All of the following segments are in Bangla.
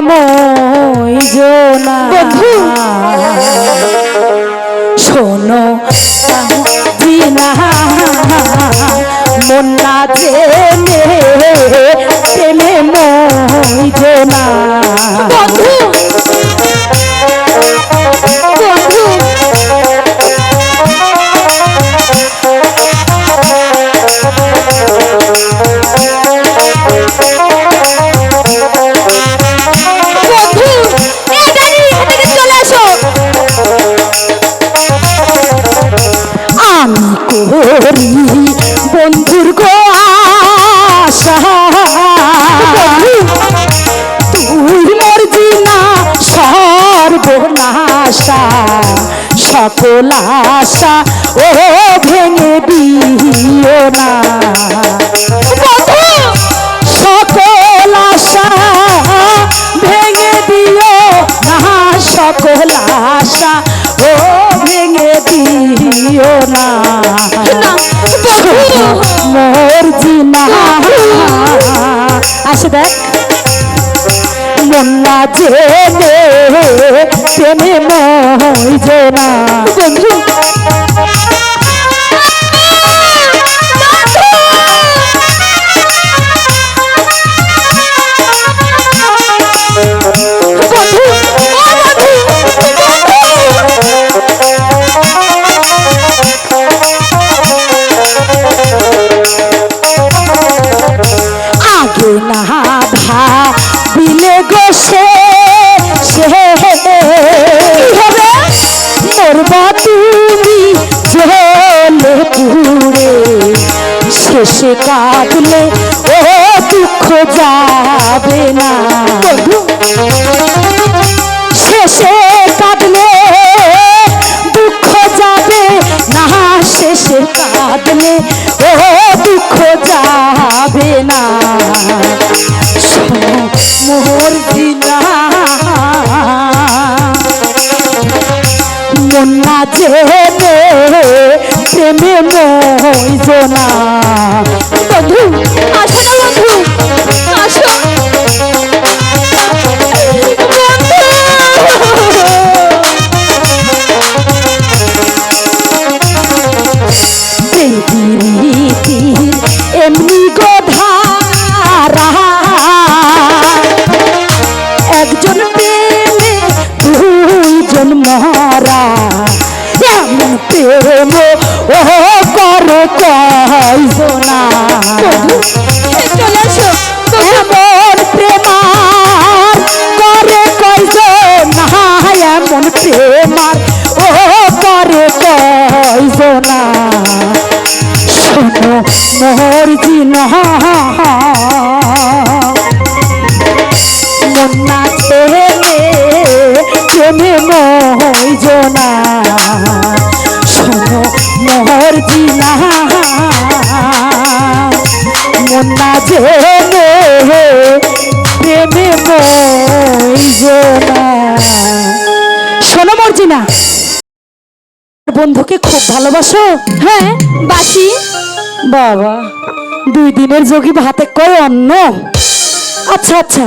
মই জোনা বন্ধু শোনো জিনা মন না জেনে প্রেমে মই জোনা বন্ধু বন্ধু করি বন্ধুর গো আশা তুই মরজি না সর্বনাশা সকল আশা ও ভেঙে দিও না সকল আশা ভেঙে দিও না সকল আশা ও ভেঙে দিও না মোর জিনা আসে দেখ মন না জেনে প্রেমে মই জোনা বন্ধু না ভাবিলে গো সে মরবা তুমি জলে পুরে শেষে কাঁদলে ও দুঃখ যাবে না শেষে কাঁদলে দুঃখ যাবে না শেষে কাঁদলে ও দুঃখ যাবে না মোর জিনা মন না জেনে প্রেমে মই জোনা বন্ধু আসো না বন্ধু আসো এমনি গোধারা একজন প্রেমে দুইজন মরা এমন প্রেম ও করে কয়জনা চলে আসো এমন প্রেমার করে কয়জনা এমন প্রেমার ও করে কয়জনা শোনো মোর জিনা মন না ছেড়ে প্রেমে মই জোনা শোনো মোর জিনা মন না ছেড়ে প্রেমে মই জোনা শোনো মোর জিনা বন্ধুকে খুব ভালোবাসো হ্যাঁ বাসি বাবা 2 দিনের যোগী ভাতে কয় অন্ন আচ্ছা আচ্ছা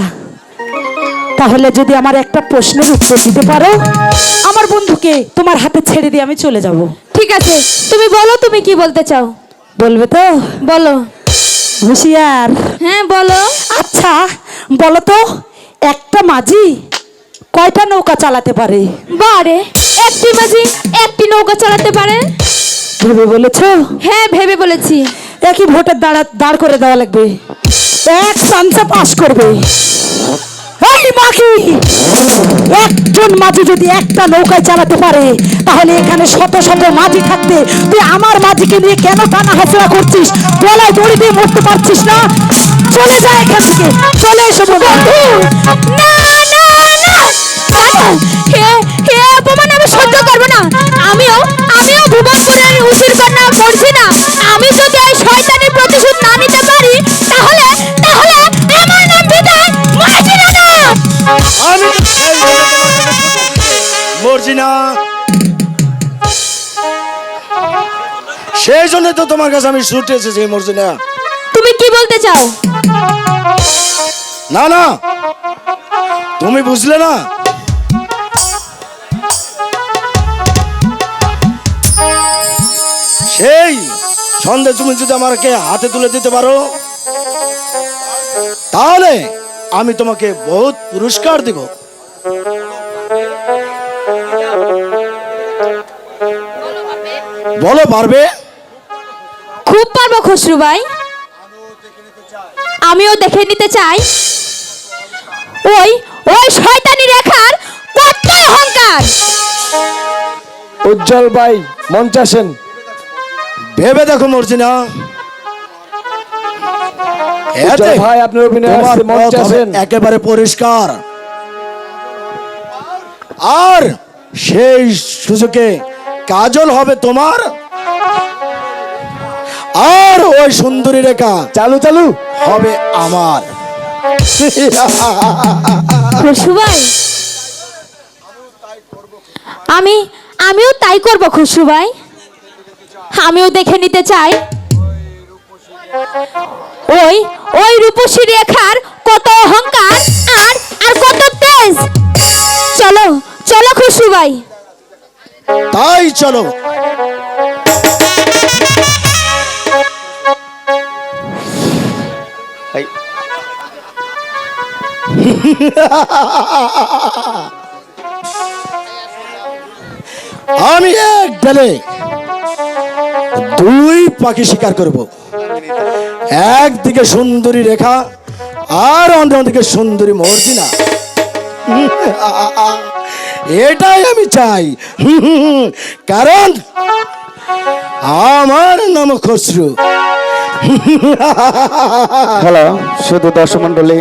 তাহলে যদি আমার একটা প্রশ্নের উত্তর দিতে পারো আমার বন্ধুকে তোমার হাতে ছেড়ে দিয়ে আমি চলে যাব ঠিক আছে তুমি বলো তুমি কি বলতে চাও বলবে তো বলো হুঁশিয়ার হ্যাঁ বলো আচ্ছা বলো তো একটা মাঝি কয়টা নৌকা চালাতে পারে বারে একটি মাঝি একটি নৌকা চালাতে পারে ভেবে বলেছো হ্যাঁ ভেবে বলেছি একই ভোটের দাঁড় করে দেওয়া লাগবে এক চান্সে পাস করবে একজন মাঝি যদি একটা নৌকায় চালাতে পারে তাহলে এখানে শত শত মাঝি থাকতে তুই আমার মাঝিকে নিয়ে কেন টানা হাসরা করছিস গলায় দড়ি দিয়ে মরতে পারছিস না চলে যা এখান থেকে চলে এসো বন্ধু না না না হে হে অপমান আমি সহ্য করব না আমিও ভুবনপুরের উশির কন্যা পড়ছি না আমি যদি এই শয়তানের প্রতিশোধ না নিতে পারি তাহলে তাহলে আমার নাম বিদায় মর্জিনা না আমি মর্জিনা সেই জন্য তো তোমার কাছে আমি ছুটে এসেছি মর্জিনা তুমি কি বলতে চাও না না তুমি বুঝলে না? সেই সন্দেহ তুমি যদি আমাকে হাতে তুলে দিতে পারো, তাহলে আমি তোমাকে বহুত পুরস্কার দিব। বলো, পারবে? খুব পারবো খসরু ভাই, আমিও দেখে নিতে চাই ওই ওই শয়তানি রেখার কত অহংকার। উজ্জ্বল ভাই মঞ্চে আসেন। ভেবে দেখো মর্জিনা, উজ্জ্বল ভাই আপনার অভিনয় তোমার আসছে, মঞ্চে পথ হবে আসেন। একেবারে পরিষ্কার। আর সেই সুযোগে কাজল হবে তোমার, আর ওই সুন্দরী রেখা চালু চালু হবে আমার। খসরু ভাই, আমিও তাই করব খসরু ভাই, আমিও দেখে নিতে চাই ওই ওই রূপসী রেখার কত অহংকার আর আর কত তেজ। চলো চলো খসরু ভাই। তাই চলো। আমি এক ডালে দুই পাখি শিকার করব, একদিকে সুন্দরী রেখা আর অন্যদিকে সুন্দরী মর্জিনা। এটাই আমি চাই, কারণ আমার নাম খসরু। হ্যালো শুধু দর্শক মন্ডলী,